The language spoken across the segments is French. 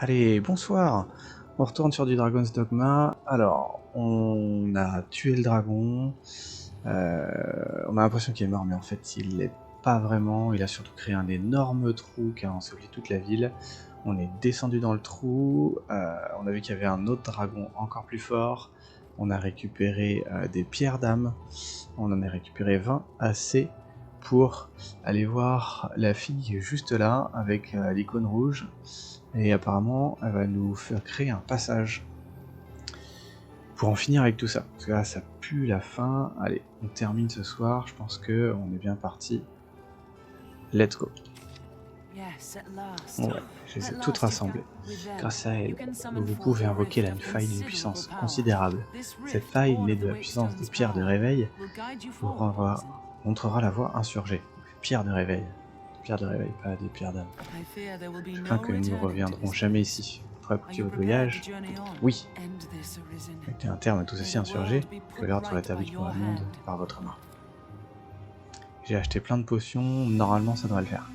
Allez, bonsoir. On retourne sur du Dragon's Dogma. Alors, on a tué le dragon. On a l'impression qu'il est mort, mais en fait, il l'est pas vraiment. Il a surtout créé un énorme trou qui a enseveli toute la ville. On est descendu dans le trou. On a vu qu'il y avait un autre dragon encore plus fort. On a récupéré des pierres d'âme. On en a récupéré 20 assez pour aller voir la fille qui est juste là avec l'icône rouge. Et apparemment, elle va nous faire créer un passage pour en finir avec tout ça. Parce que là, ça pue la fin. Allez, on termine ce soir. Je pense que on est bien parti. Let's go. Ouais, je les ai toutes rassemblées. Grâce à elle, vous pouvez invoquer la faille d'une puissance considérable. Cette faille, née de la puissance des pierres de réveil, vous montrera la voie insurgée. Pierres de réveil. Pierres de réveil, pas des pierres d'âme. Je crains que nous ne reviendrons jamais ici. Pour aboutir votre voyage, oui. Mettez un terme à tout ceci insurgé, que l'ordre soit établi pour le monde par votre main. J'ai acheté plein de potions, normalement ça devrait le faire.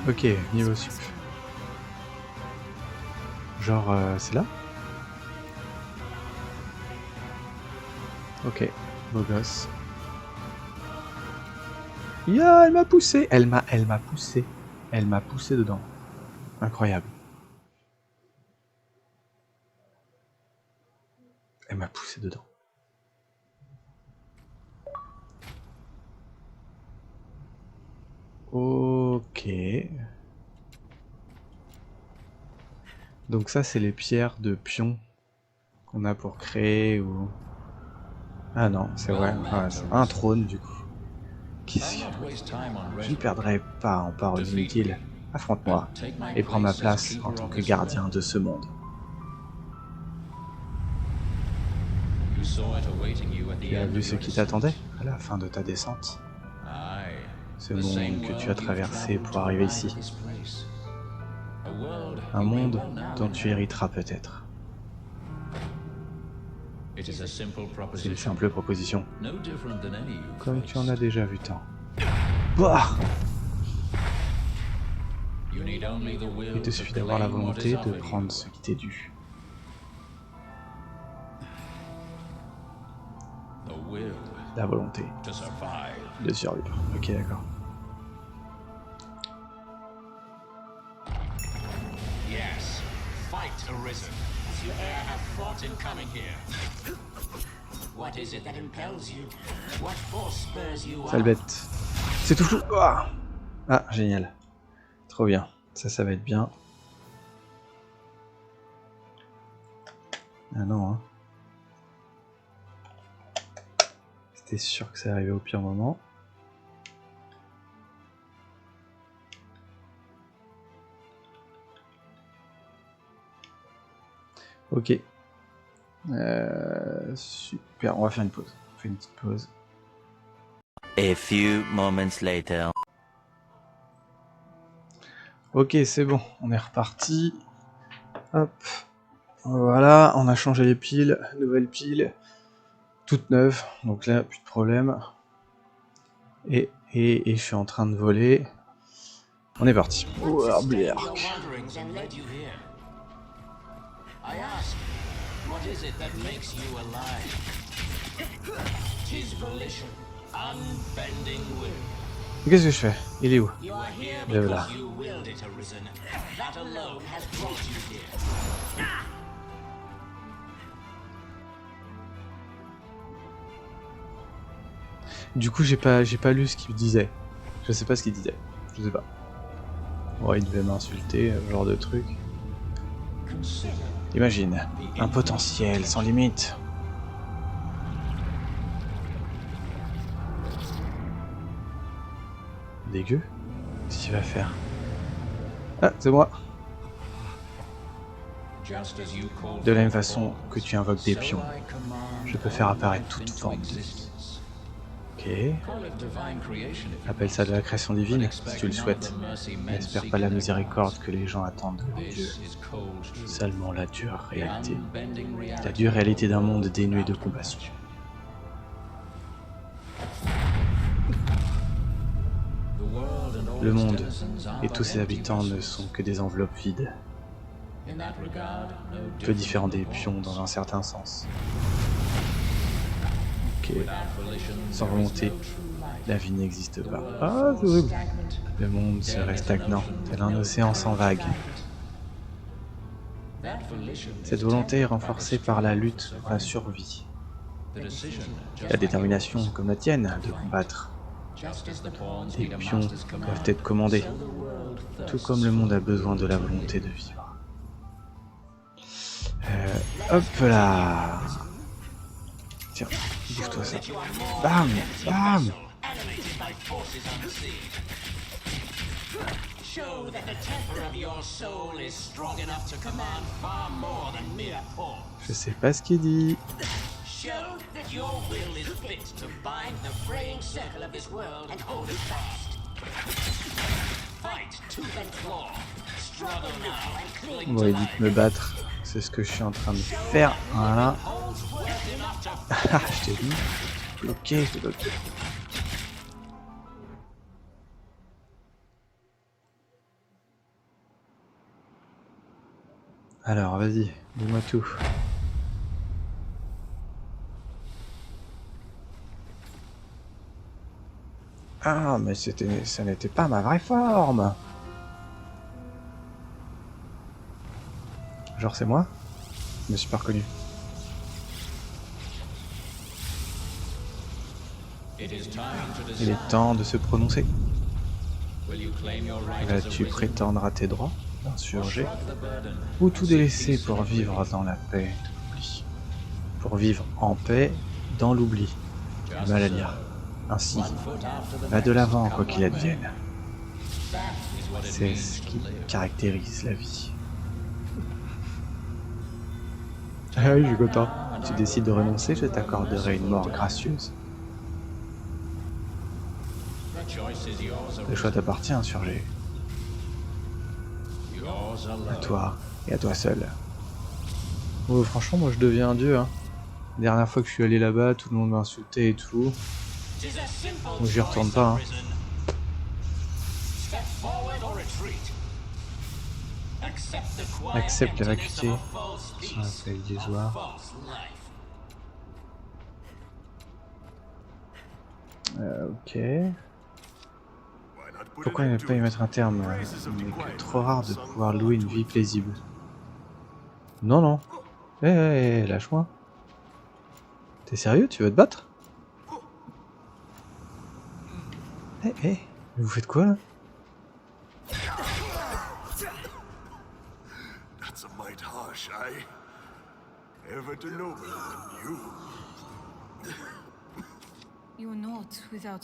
Ok, niveau sup. Genre, c'est là? Ok, beau gosse. Ya, elle m'a poussé! Elle m'a poussé. Elle m'a poussé dedans. Incroyable. Elle m'a poussé dedans. Ok. Donc ça, c'est les pierres de pion qu'on a pour créer ou... Ah non, c'est vrai, c'est un trône du coup. Je ne perdrai pas en paroles inutiles. Affronte-moi et prends ma place en tant que gardien de ce monde. Tu as vu ce qui t'attendait à la fin de ta descente? Ce monde que tu as traversé pour arriver ici. Un monde dont tu hériteras peut-être. C'est une simple proposition. Comme tu en as déjà vu tant. Bah! Il te suffit d'avoir la volonté de prendre ce qui t'est dû. La volonté de survivre. Ok, d'accord. Sale bête. C'est tout flou. Ah, génial. Trop bien. Ça va être bien. Ah non, hein. C'était sûr que ça arrivait au pire moment. Ok. Super, on va faire une pause. On fait une petite pause. A few moments later. Ok, c'est bon, on est reparti. Hop. Voilà, on a changé les piles, nouvelle pile, toute neuve, donc là, plus de problème. Et je suis en train de voler. On est parti. Qu'est-ce que je fais? Il est où? Il est là. Du coup, j'ai pas lu ce qu'il disait. Je sais pas ce qu'il disait. Je sais pas. Ouais, il devait m'insulter, ce genre de truc. Imagine, un potentiel sans limite. Dégueu. Qu'est-ce qu'il va faire? Ah, c'est moi. De la même façon que tu invoques des pions, je peux faire apparaître toute forme de vie. Ok. Appelle ça de la création divine, si tu le souhaites. N'espère pas la miséricorde que les gens attendent de leur Dieu. Seulement la dure réalité. La dure réalité d'un monde dénué de compassion. Le monde et tous ses habitants ne sont que des enveloppes vides. Peu différents des pions dans un certain sens. Ok. Sans volonté, la vie n'existe pas. Ah, c'est horrible. Le monde serait stagnant, tel un océan sans vagues. Cette volonté est renforcée par la lutte pour la survie. La détermination, comme la tienne, de combattre. Des pions doivent être commandés, tout comme le monde a besoin de la volonté de vivre. Hop là. Tiens, bouge-toi ça. Bam, bam. Je sais pas ce qu'il dit. Bon, il dit de me battre. C'est ce que je suis en train de faire. Voilà. Je t'ai dit. Bloqué, je t'ai bloqué. Alors, vas-y, dis-moi tout. Ah, mais ça n'était pas ma vraie forme. Genre, c'est moi? Je me suis pas reconnu. Il est temps de se prononcer. Vas-tu prétendre à tes droits d'insurgé ou tout délaisser pour vivre dans la paix de l'oubli? Pour vivre en paix dans l'oubli. Du mal à lire. Ainsi, va de l'avant quoi qu'il advienne. C'est ce qui caractérise la vie. Ah oui, je suis content. Tu décides de renoncer, je t'accorderai une mort gracieuse. Le choix t'appartient, insurgé. À toi, et à toi seul. Oh, franchement, moi je deviens un dieu. Hein. La dernière fois que je suis allé là-bas, tout le monde m'a insulté et tout. Donc j'y retourne pas. Hein. Accepte la vacuité. Ça rappelle des joies. Ok. Pourquoi ne pas y mettre un terme? Il n'est que trop rare de pouvoir louer une vie paisible. Non, non. Hé, lâche-moi. T'es sérieux? Tu veux te battre? Hé, vous faites quoi là?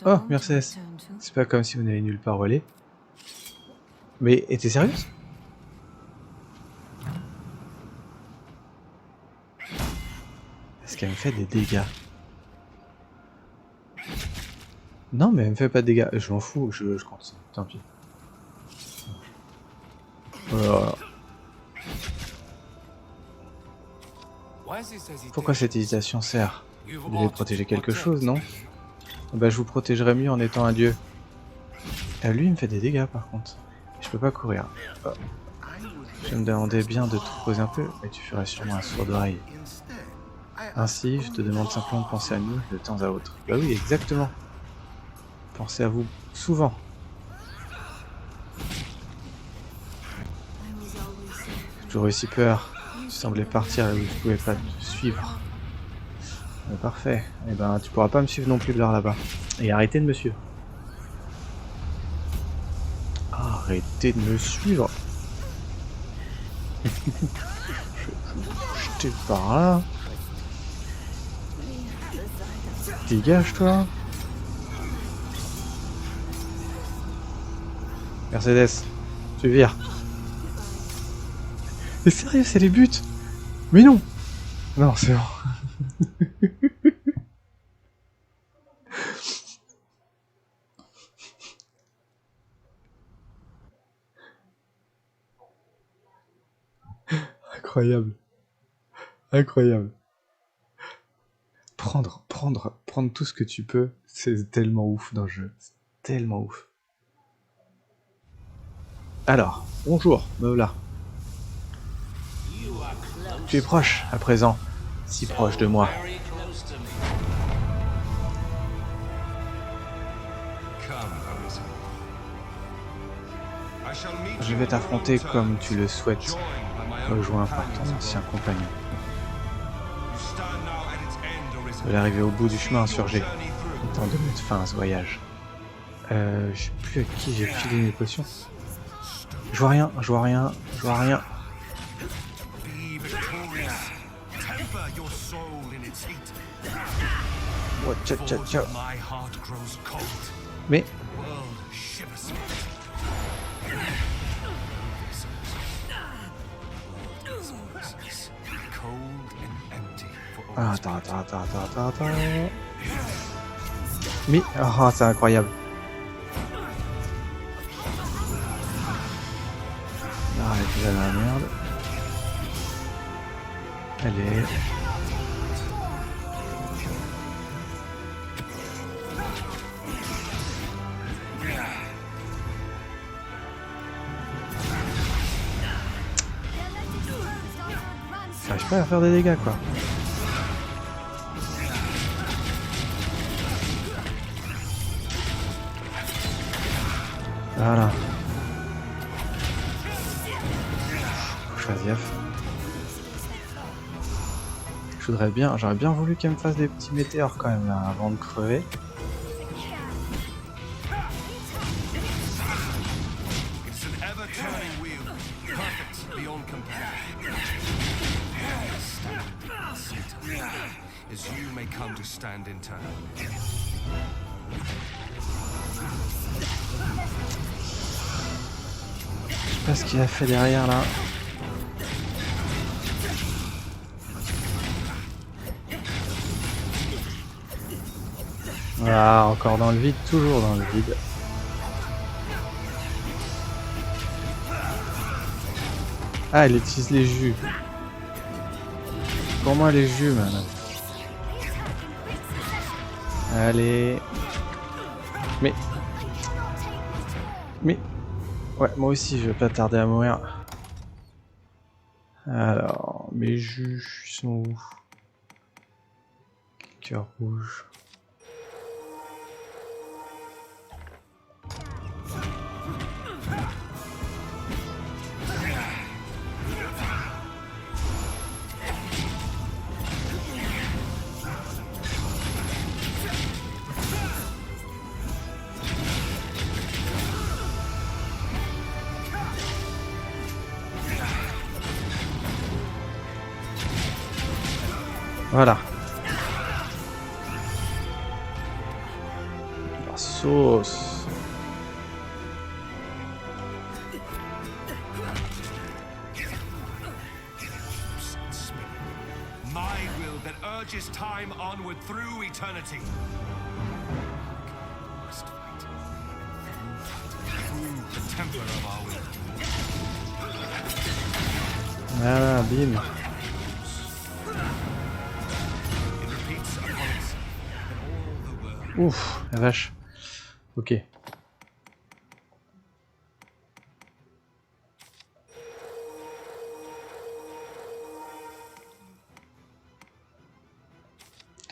Oh, Mercedes. C'est pas comme si vous n'avez nulle part où aller. Mais, t'es sérieuse? Est-ce qu'elle me fait des dégâts? Non, mais elle me fait pas de dégâts. Je m'en fous, je continue. Tant pis. Oh. Pourquoi cette hésitation sert? Vous devez protéger quelque chose, non? Bah, je vous protégerai mieux en étant un dieu. Lui, il me fait des dégâts, par contre. Je peux pas courir. Oh. Je me demandais bien de te reposer un peu, mais tu ferais sûrement un sourd d'oreille. Ainsi, je te demande simplement de penser à nous de temps à autre. Bah oui, exactement. Pensez à vous souvent. J'ai toujours eu si peur. Tu semblais partir là où je pouvais pas te suivre. Mais parfait. Eh ben, tu pourras pas me suivre non plus vers là-bas. Et arrêtez de me suivre. Arrêtez de me suivre. Je vais jeter par là. Dégage-toi. Mercedes, tu vires. Mais sérieux, c'est les buts? Mais non. Non, c'est bon. Incroyable. Incroyable. Prendre tout ce que tu peux, c'est tellement ouf dans le jeu. C'est tellement ouf. Alors, bonjour, me voilà. Tu es proche, à présent. Si proche de moi. Je vais t'affronter comme tu le souhaites, rejoint par ton ancien compagnon. De l'arrivée au bout du chemin insurgé, temps de mettre fin à ce voyage. Je sais plus à qui j'ai filé mes potions. Je vois rien. Oh, ciao. Mais... Ah, attends. Mais... Oh, c'est incroyable. Arrête de la merde. Allez. J'arrive pas à faire des dégâts, quoi. Voilà. Faut que je fasse gaffe. J'aurais bien voulu qu'elle me fasse des petits météores quand même là, avant de crever. Je sais pas ce qu'il a fait derrière là. Voilà, encore dans le vide, toujours dans le vide. Ah, elle utilise les jus. Pour moi, les jus, man. Allez. Mais... Ouais, moi aussi, je vais pas tarder à mourir. Alors, mes jus, ils sont où? Cœur rouge. Voilà. La sauce. My will that urges time onward through eternity. Must fight. Through the temper of our will. Voilà, bim. Ouf, la vache. Ok.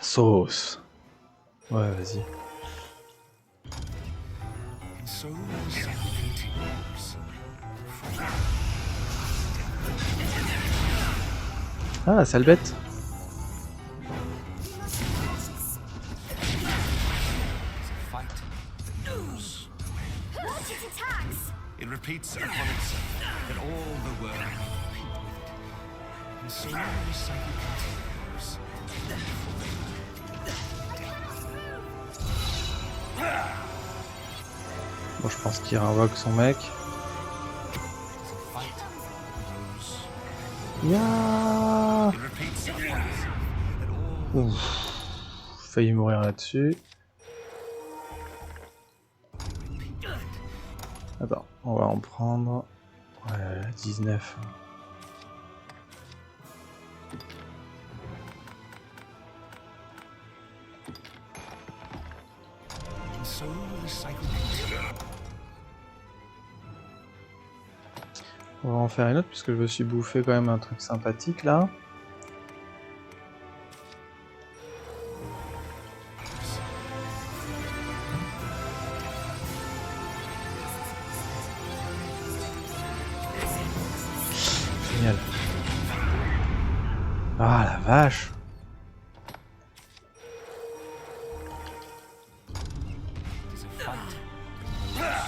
Sauce. Ouais, vas-y. Ah, sale bête. It repeats upon itself that all the world repeat with it. And so the cycle continues. Bon, je pense qu'il réinvoque son mec. Yeah. Ouf. Failli mourir là-dessus. Attends, on va en prendre 19. so will the cycle continue. On va en faire une autre puisque je me suis bouffé quand même un truc sympathique là. Génial. Ah la vache.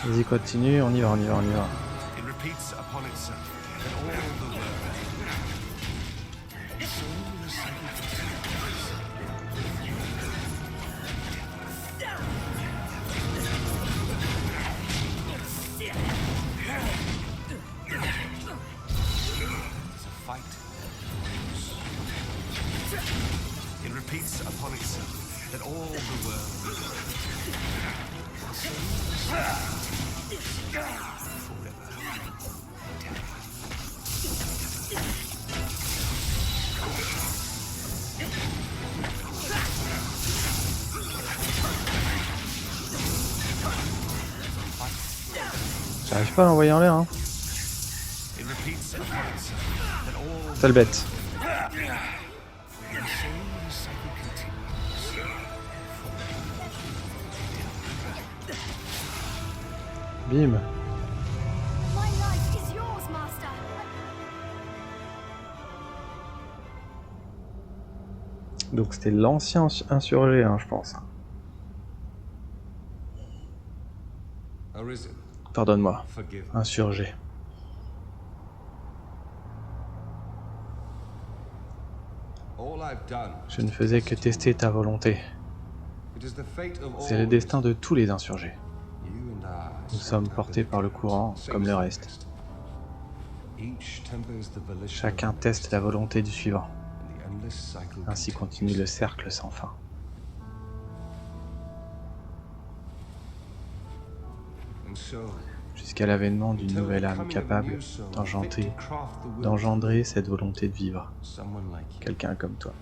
Vas-y, continue, on y va, on y va, on y va. It repeats upon itself, and all the world. So will the cycle continue. It's a fight. It repeats upon itself, and all the world. So will the cycle forever. J'arrive pas à l'envoyer en l'air, hein. It repeats upon itself, and all Sale bête. and so the cycle continues. Bim. My life is yours, master. Donc c'était l'ancien insurgé, hein, je pense. Arisen, Pardonne-moi. forgive. Insurgé. All I've done. Je ne faisais que tester ta volonté. It is the fate of C'est le destin de tous les insurgés. Nous sommes portés par le courant, comme le reste. Chacun teste la volonté du suivant. Ainsi continue le cercle sans fin. Jusqu'à l'avènement d'une nouvelle âme capable d'engendrer cette volonté de vivre. Quelqu'un comme toi.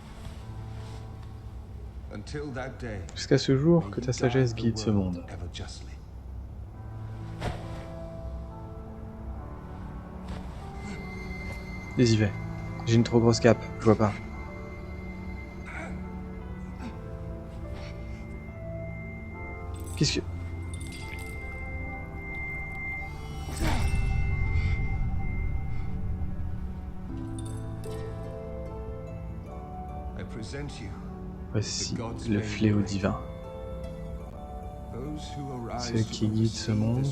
Jusqu'à ce jour, que ta sagesse guide ce monde. J'y vais. J'ai une trop grosse cape, je vois pas. Qu'est-ce que... Voici le fléau divin. Ceux qui guident ce monde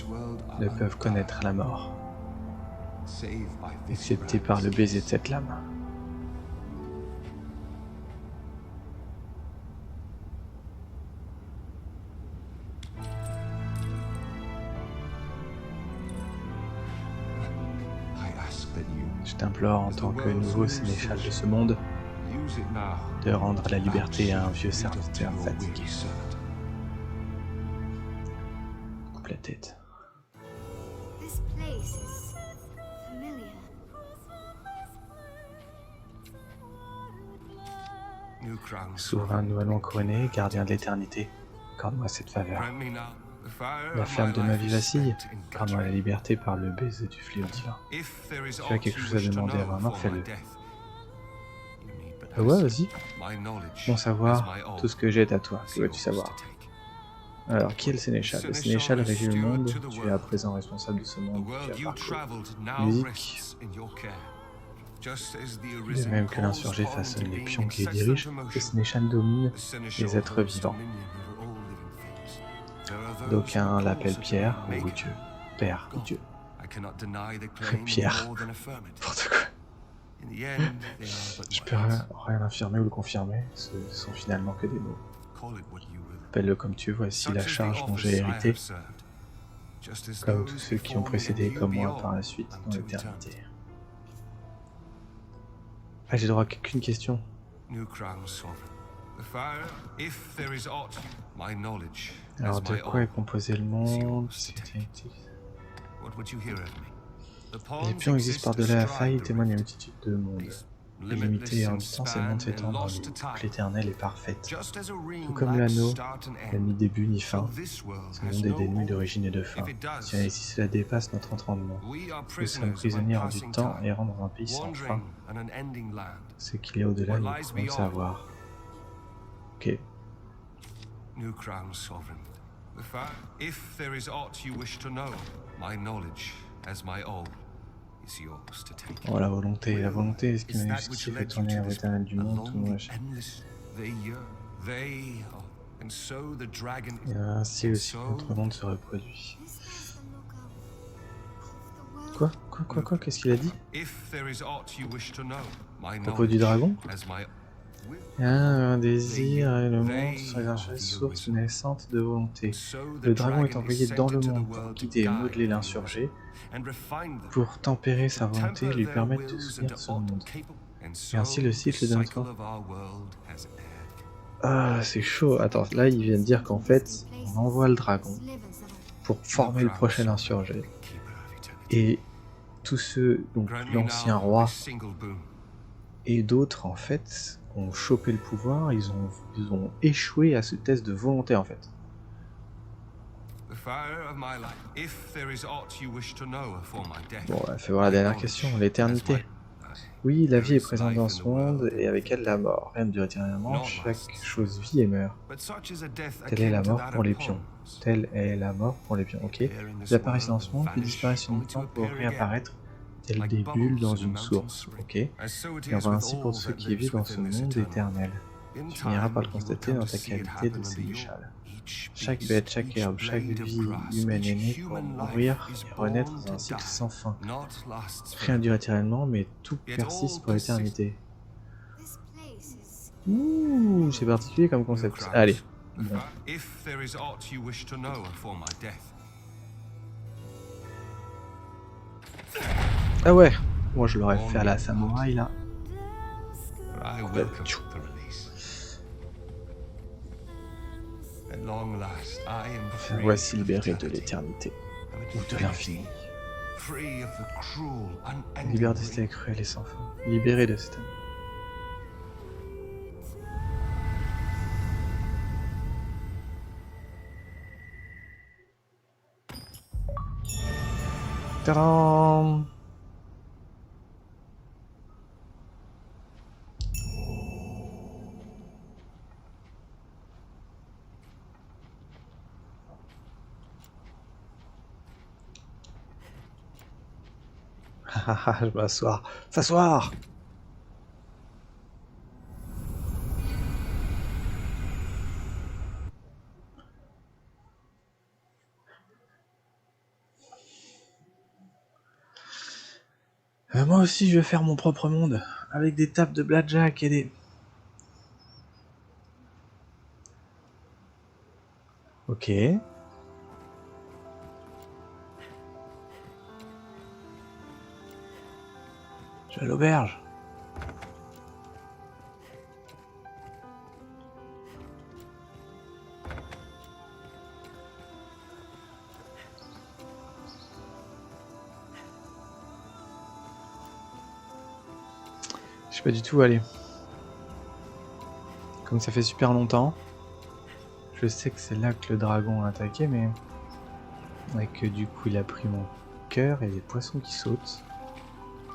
ne peuvent connaître la mort, excepté par le baiser de cette lame. Je t'implore en tant que nouveau sénéchal de ce monde de rendre la liberté à un vieux serviteur fatigué. Coupe la tête. This place is familiar. Souverain nouvellement couronné, gardien de l'éternité, accorde-moi cette faveur. La flamme de ma vie vacille, accorde-moi la liberté par le baiser du fléau divin. Tu as quelque chose à demander à ma mort, fais-le. Ouais, vas-y. Mon savoir, tout ce que j'ai est à toi, que veux-tu savoir? Alors, qui est le sénéchal? Le sénéchal régit le monde, tu es à présent responsable de ce monde que tu as parcouru. Musique. De même que l'insurgé façonne les pions qui les dirigent, le sénéchal domine les êtres vivants. D'aucuns l'appellent Pierre ou Dieu, Père ou Dieu. Pierre, n'importe quoi. Je peux rien affirmer ou le confirmer, ce sont finalement que des mots. Appelle-le comme tu veux, voici la charge dont j'ai hérité, comme tous ceux qui ont précédé comme moi par la suite dans l'éternité. Ah, j'ai droit qu'une question. Alors, de quoi est composé le monde? Les pions existent par-delà la faille et témoignent à une multitude de mondes. Illimité et en du temps, ces mondes s'étendent dans une boucle éternelle et parfaite. Tout comme l'anneau n'a ni début ni fin, ce monde est dénué d'origine et de fin. Si cela dépasse notre entendement, nous sommes prisonniers en du temps et errants dans un pays sans fin. Ce qu'il y a au-delà, nous pouvons le savoir. Ok. New Crown Sovereign. If there is aught you wish to know, my knowledge, as my all, is yours to take. Oh, la volonté est ce qui m'a jusqu'ici fait tourner la roue éternelle du monde, tout le machin. Et ainsi aussi notre monde se reproduit. Quoi? Qu'est-ce qu'il a dit? À propos du dragon? Un désir et le monde sont les sources naissantes de volonté. Le dragon est envoyé dans le monde pour guider et modeler l'insurgé, pour tempérer sa volonté et lui permettre de soutenir son monde. Et ainsi le cycle de notre... Ah, c'est chaud. Attends, là il vient de dire qu'en fait, on envoie le dragon pour former le prochain insurgé. Et tous ceux, donc l'ancien roi et d'autres en fait, ont chopé le pouvoir, ils ont échoué à ce test de volonté en fait. Bon, fais voir la dernière question, l'éternité. Oui, la vie est présente dans ce monde, et avec elle la mort. Rien ne dure éternellement, chaque chose vit et meurt. Telle est la mort pour les pions. Telle est la mort pour les pions, ok. Ils apparaissent dans ce monde, puis disparaissent uniquement pour réapparaître, telles des bulles dans une source, ok. Et on va ainsi pour ceux qui vivent dans ce monde éternel. Tu finiras par le constater dans ta qualité de sénéchal. Chaque bête, chaque herbe, chaque vie humaine est née pour mourir et renaître dans un cycle sans fin. Rien ne dure éternellement, mais tout persiste pour l'éternité. Ouh, c'est particulier comme concept. Allez. Bon. Ah ouais, moi je l'aurais fait à la samouraï là. Voici libéré de l'éternité, ou de l'infini. Libéré de cette cruelle et sans fin. Libéré de cette... Tadam! Je vais m'asseoir. S'asseoir! Moi aussi, je vais faire mon propre monde, avec des tables de blackjack et des... Ok. Je vais à l'auberge. Je sais pas du tout où aller. Comme ça fait super longtemps, je sais que c'est là que le dragon a attaqué, mais... Et que du coup il a pris mon cœur et des poissons qui sautent.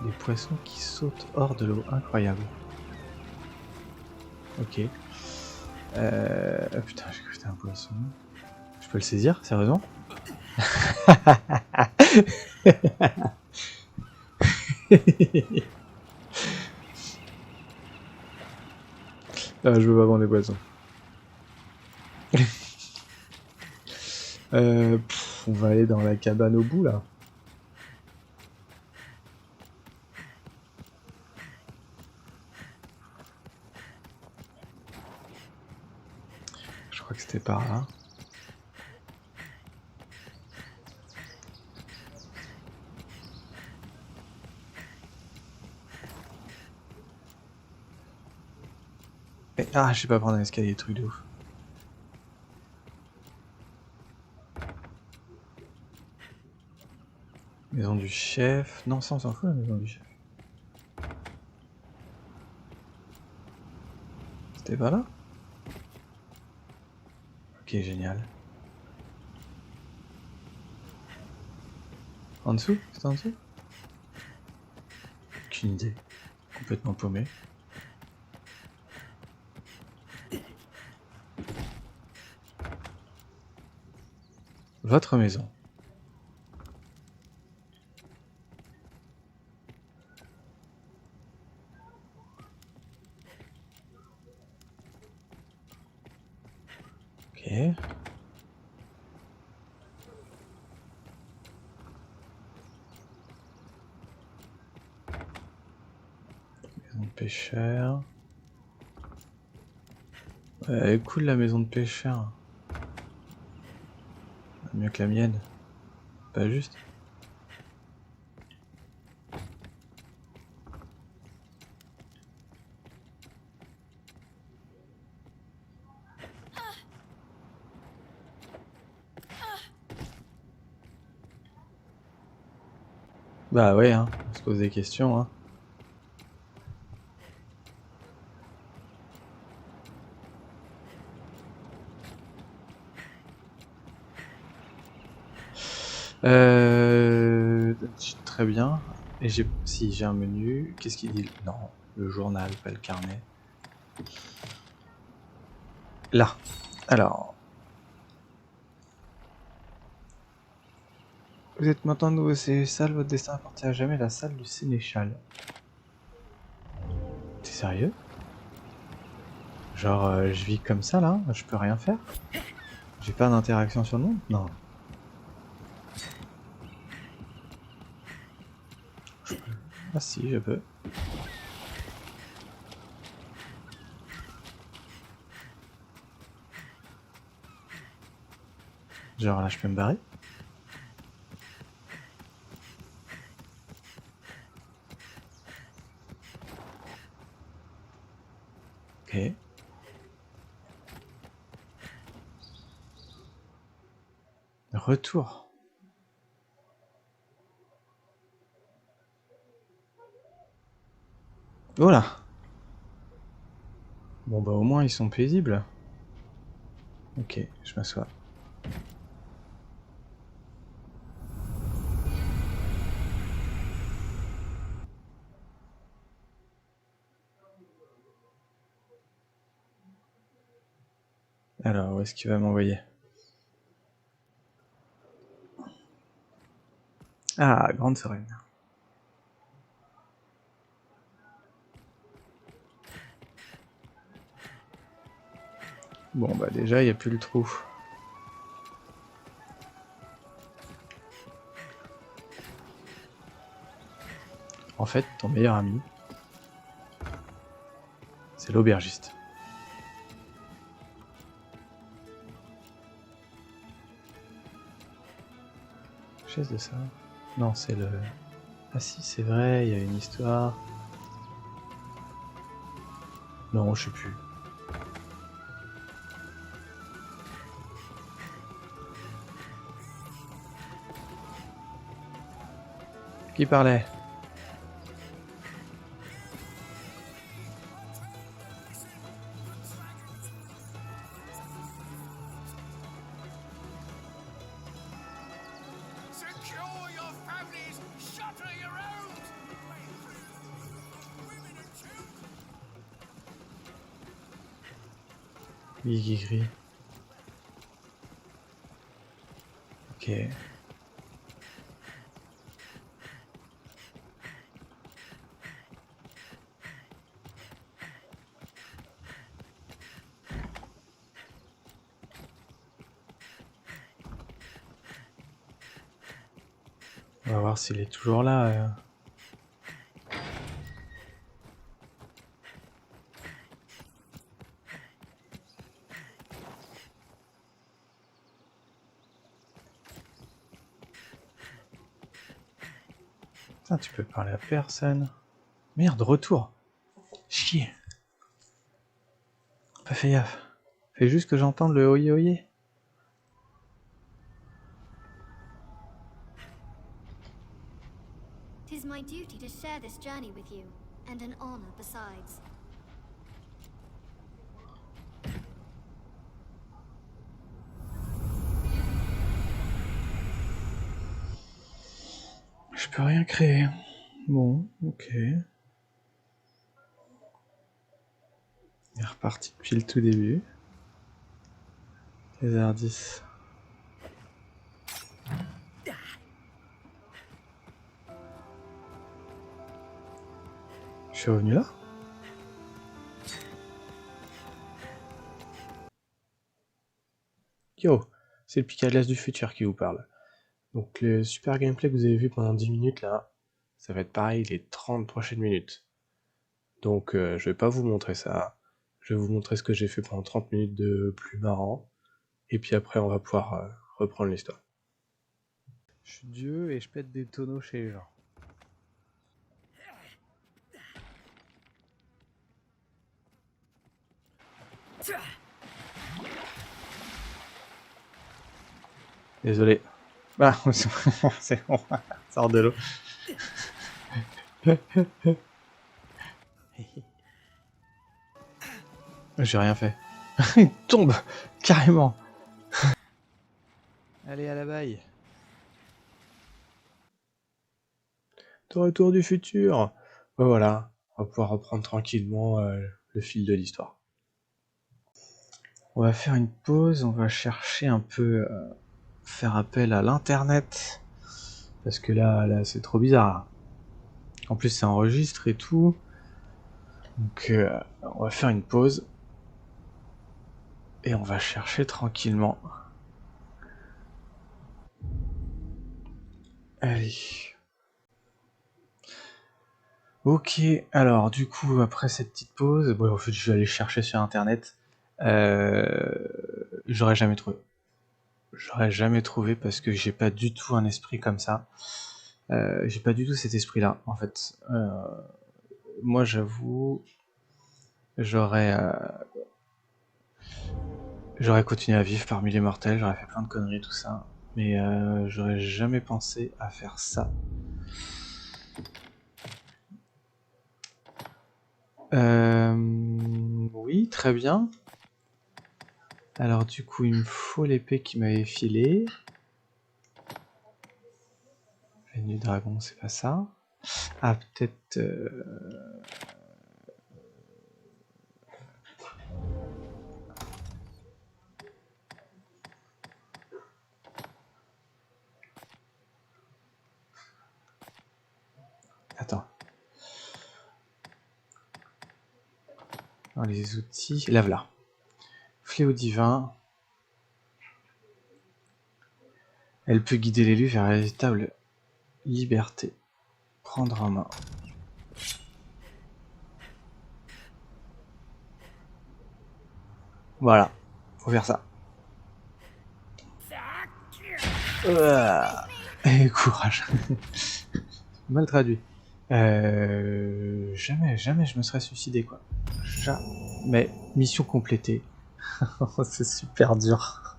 Des poissons qui sautent hors de l'eau, incroyable. Ok. Putain, j'ai cru que c'était un poisson. Je peux le saisir, sérieusement? Ah, je veux pas vendre des poissons. On va aller dans la cabane au bout là. Je crois que c'était par là. Et, ah, je sais pas prendre un escalier, truc de ouf. Maison du chef. Non, ça on s'en fout la maison du chef. T'es pas là? Ok, génial. En dessous? C'est en dessous? Aucune idée. Complètement paumé. Votre maison. Ok. Maison de pêcheur. Ouais, elle est cool la maison de pêcheur. Mieux que la mienne. Pas juste. Bah ouais, hein, on se pose des questions, hein. Très bien. Et si j'ai un menu, qu'est-ce qu'il dit? Non, le journal, pas le carnet. Là. Alors. Vous êtes maintenant de nouveau sénéchal, votre destin appartient à jamais à la salle du sénéchal. T'es sérieux? Genre, je vis comme ça là? Je peux rien faire? J'ai pas d'interaction sur le monde? Non. Ah si, je peux. Genre là, je peux me barrer? Ok. Retour. Voilà. Bon bah au moins ils sont paisibles. Ok, je m'assois. Alors, où est-ce qu'il va m'envoyer? Ah, Grande Sereine. Bon bah déjà, il n'y a plus le trou. En fait, ton meilleur ami, c'est l'aubergiste. Chaise de ça? Non, c'est le... Ah si, c'est vrai, il y a une histoire. Non, je sais plus. Qui parlait? Secure your families! Shutter your homes! Women and children! Gris. Ok. On va voir s'il est toujours là. Putain, tu peux parler à personne. Merde, retour. Chier. Pas fait gaffe. Fais juste que j'entende le oye oye. Tis my duty to share this journey with you, and an honor besides. Je peux rien créer. Bon, ok. Il est reparti depuis le tout début. Les R10. Je suis revenu là? Yo, c'est le Picadlas du futur qui vous parle. Donc le super gameplay que vous avez vu pendant 10 minutes là, ça va être pareil les 30 prochaines minutes. Donc je vais pas vous montrer ça. Je vais vous montrer ce que j'ai fait pendant 30 minutes de plus marrant. Et puis après on va pouvoir reprendre l'histoire. Je suis Dieu et je pète des tonneaux chez les gens. Désolé. Ah, c'est bon, sort de l'eau. J'ai rien fait. Il tombe carrément. Allez à la baille. De retour du futur. Ben voilà, on va pouvoir reprendre tranquillement le fil de l'histoire. On va faire une pause, on va chercher un peu, faire appel à l'internet. Parce que là c'est trop bizarre. En plus c'est enregistré et tout. Donc on va faire une pause. Et on va chercher tranquillement. Allez. Ok, alors du coup, après cette petite pause, bon, en fait, je vais aller chercher sur internet. J'aurais jamais trouvé. J'aurais jamais trouvé parce que j'ai pas du tout un esprit comme ça. J'ai pas du tout cet esprit-là, en fait. Moi, j'avoue, j'aurais continué à vivre parmi les mortels, j'aurais fait plein de conneries, tout ça. Mais j'aurais jamais pensé à faire ça. Oui, très bien. Alors du coup, il me faut l'épée qui m'avait filé. Veine du dragon, c'est pas ça. Ah, peut-être... Attends. Dans les outils... Là, voilà. Fléau divin. Elle peut guider l'élu vers la véritable liberté. Prendre en main. Voilà. Faut faire ça. Et courage. Mal traduit. Jamais je me serais suicidé, quoi. Jamais. Mission complétée. C'est super dur.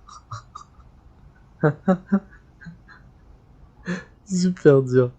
Super dur.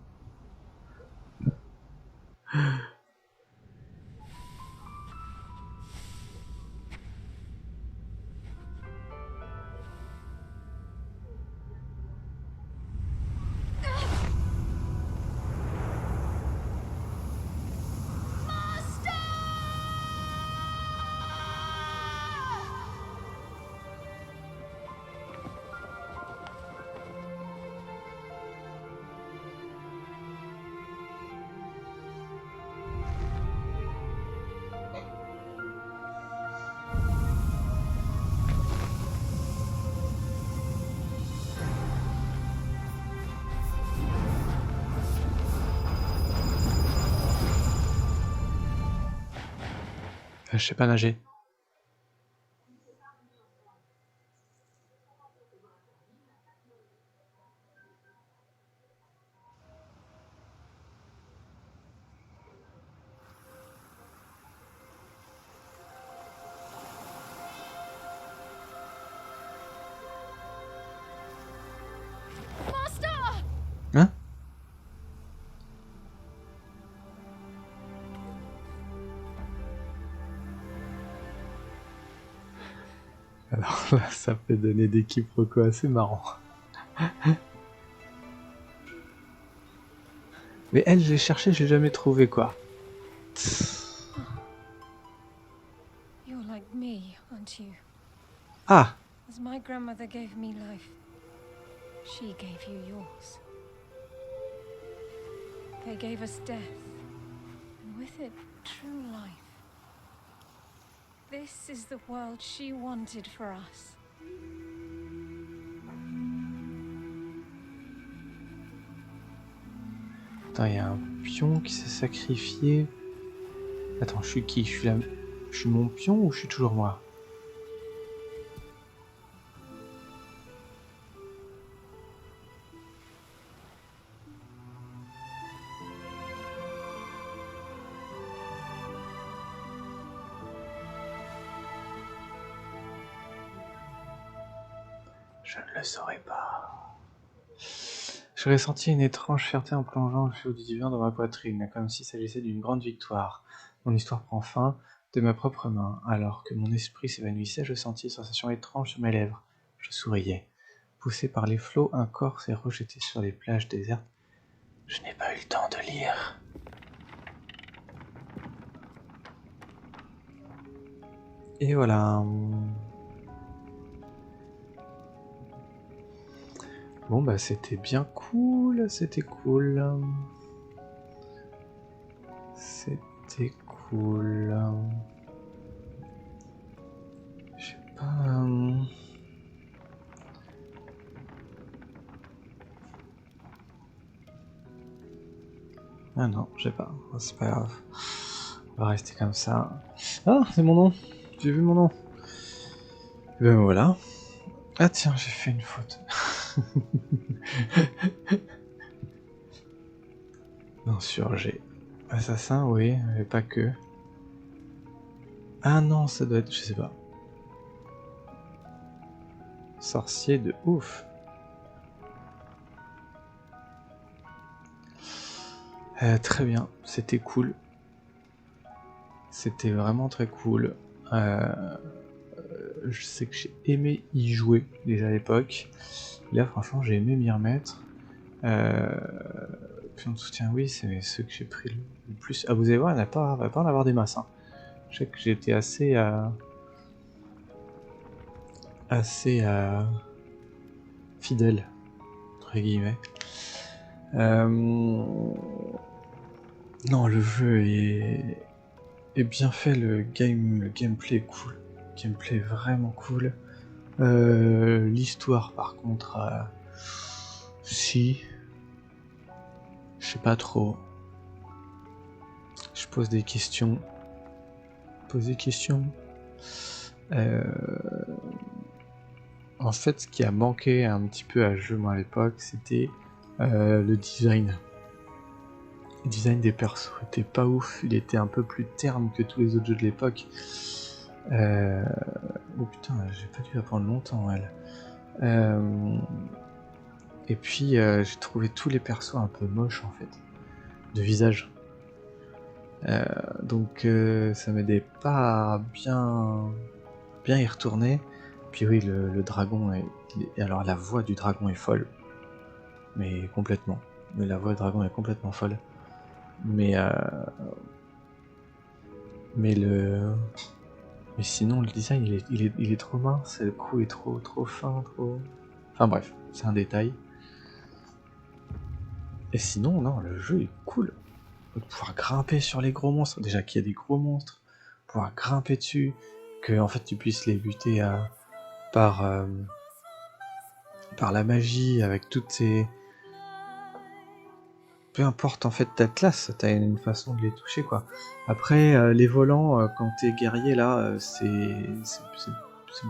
Je sais pas nager. Master! Hein? Alors là, ça peut donner des quiproquos assez marrants. Mais elle, j'ai cherché, j'ai jamais trouvé quoi. You're like me, aren't you? Ah! As my grandmother gave me life, she gave you yours. They gave us death, and with it, true life. This is the world she wanted for us. Attends, il y a un pion qui s'est sacrifié. Attends, je suis qui? Je suis mon pion ou je suis toujours moi? Je ne le saurais pas. Je ressentis une étrange fierté en plongeant le flot du divin dans ma poitrine, comme s'il s'agissait d'une grande victoire. Mon histoire prend fin de ma propre main. Alors que mon esprit s'évanouissait, je sentis une sensation étrange sur mes lèvres. Je souriais. Poussé par les flots, un corps s'est rejeté sur les plages désertes. Je n'ai pas eu le temps de lire. Et voilà. Bon bah c'était bien cool, c'était cool. C'était cool. Je sais pas... Ah non, je sais pas, c'est pas grave. On va rester comme ça. Ah, c'est mon nom. J'ai vu mon nom. Et ben voilà. Ah tiens, j'ai fait une faute. Insurgé. Assassin, oui, mais pas que. Ah non, ça doit être... je sais pas. Sorcier de ouf. Très bien, c'était cool. C'était vraiment très cool. Je sais que j'ai aimé y jouer déjà à l'époque. Là, franchement, j'ai aimé m'y remettre. Puis on soutient, oui, c'est ceux que j'ai pris le plus. Ah, vous allez voir, il va pas en avoir des masses. Hein. Je sais que j'ai été assez fidèle, entre guillemets. Non, le jeu est bien fait, le gameplay est cool. Le gameplay est vraiment cool. L'histoire, par contre, si... je sais pas trop. Je pose des questions. En fait, ce qui a manqué un petit peu à ce jeu, moi, à l'époque, c'était le design. Le design des persos était pas ouf, il était un peu plus terne que tous les autres jeux de l'époque. Oh putain, j'ai pas dû la prendre longtemps, elle. Et puis, j'ai trouvé tous les persos un peu moches, en fait, de visage. Donc, ça m'aidait pas à bien y retourner. Puis oui, le dragon alors la voix du dragon est folle. Mais complètement. Mais la voix du dragon est complètement folle. Mais sinon le design il est trop mince, le coup est trop fin, trop... Enfin bref, c'est un détail. Et sinon non, le jeu est cool. De pouvoir grimper sur les gros monstres, déjà qu'il y a des gros monstres, pouvoir grimper dessus, que en fait tu puisses les buter par la magie, avec toutes ces... Peu importe en fait ta classe, t'as une façon de les toucher quoi. Après les volants, quand t'es guerrier là, c'est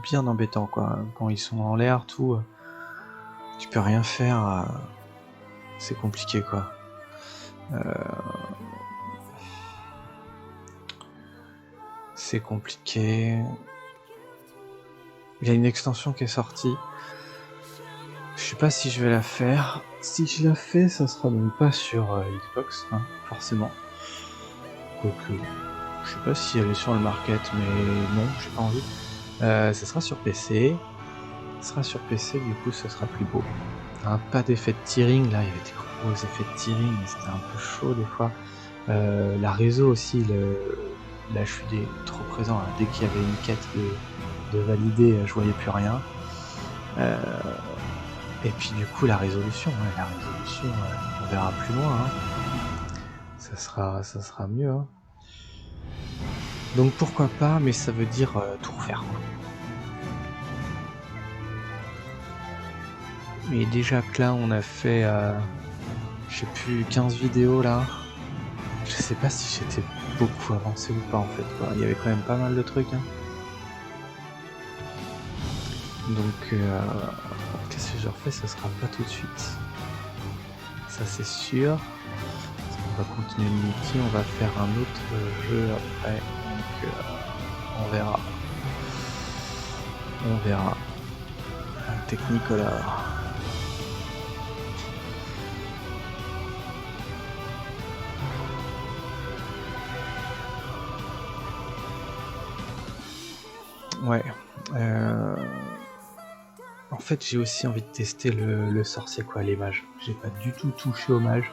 bien embêtant quoi. Quand ils sont en l'air, tout, tu peux rien faire, c'est compliqué quoi. C'est compliqué. Il y a une extension qui est sortie. Je sais pas si je vais la faire. Si je la fais, ça sera donc pas sur Xbox, hein, forcément. Quoique, je sais pas si elle est sur le market, mais non, j'ai pas envie. Ça sera sur PC. Ça sera sur PC, du coup, ça sera plus beau. pas d'effet de tearing, là il y avait des gros effets de tearing, mais c'était un peu chaud des fois. La réseau aussi, l'HUD est trop présent, hein. Dès qu'il y avait une quête de valider, je voyais plus rien. Et puis du coup la résolution, on verra plus loin, hein. Ça sera mieux, hein. Donc pourquoi pas, mais ça veut dire tout refaire, quoi. Et déjà que là on a fait, je sais plus, 15 vidéos là, je sais pas si j'étais beaucoup avancé ou pas en fait, quoi. Il y avait quand même pas mal de trucs, hein. Donc qu'est-ce que je refais, ce sera pas tout de suite. Ça c'est sûr. On va continuer le multi, on va faire un autre jeu après, donc on verra. On verra. Un Technicolor. Ouais. En fait, j'ai aussi envie de tester le sorcier, quoi, les mages. J'ai pas du tout touché aux mages.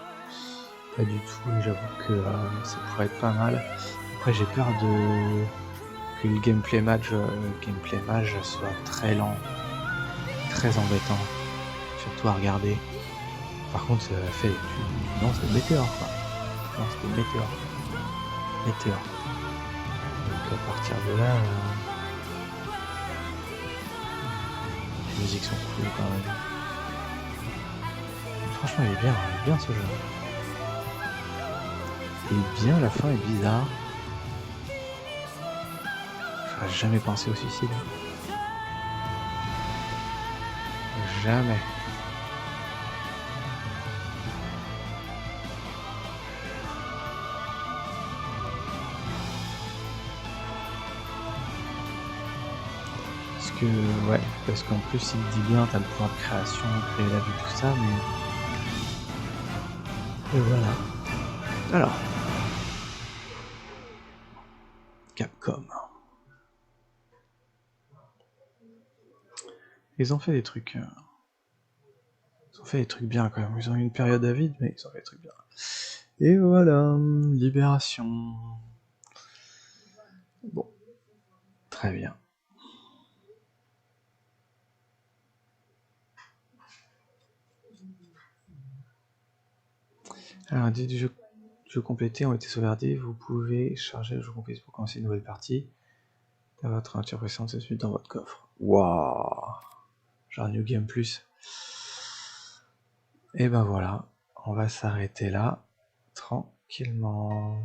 Pas du tout, et j'avoue que ça pourrait être pas mal. Après, j'ai peur que le gameplay mage soit très lent, très embêtant, surtout à regarder. Par contre, ça fait du lance de météores, quoi. Lance de météores. Météores. Donc à partir de là, les musiques sont cool quand même. Franchement, il est bien ce jeu. Et bien, la fin est bizarre. J'aurais jamais pensé au suicide. Jamais. Parce qu'en plus il dit bien, t'as le pouvoir de création, créer la vie, tout ça, mais... Et voilà. Alors. Capcom. Ils ont fait des trucs... Ils ont fait des trucs bien quand même. Ils ont eu une période à vide, mais ils ont fait des trucs bien. Et voilà. Libération. Bon. Très bien. Alors, dès du jeu complété ont été sauvegardés, vous pouvez charger le jeu complété pour commencer une nouvelle partie. Votre interprétation de cette suite dans votre coffre. Waouh, genre New Game Plus. Et ben voilà, on va s'arrêter là, tranquillement.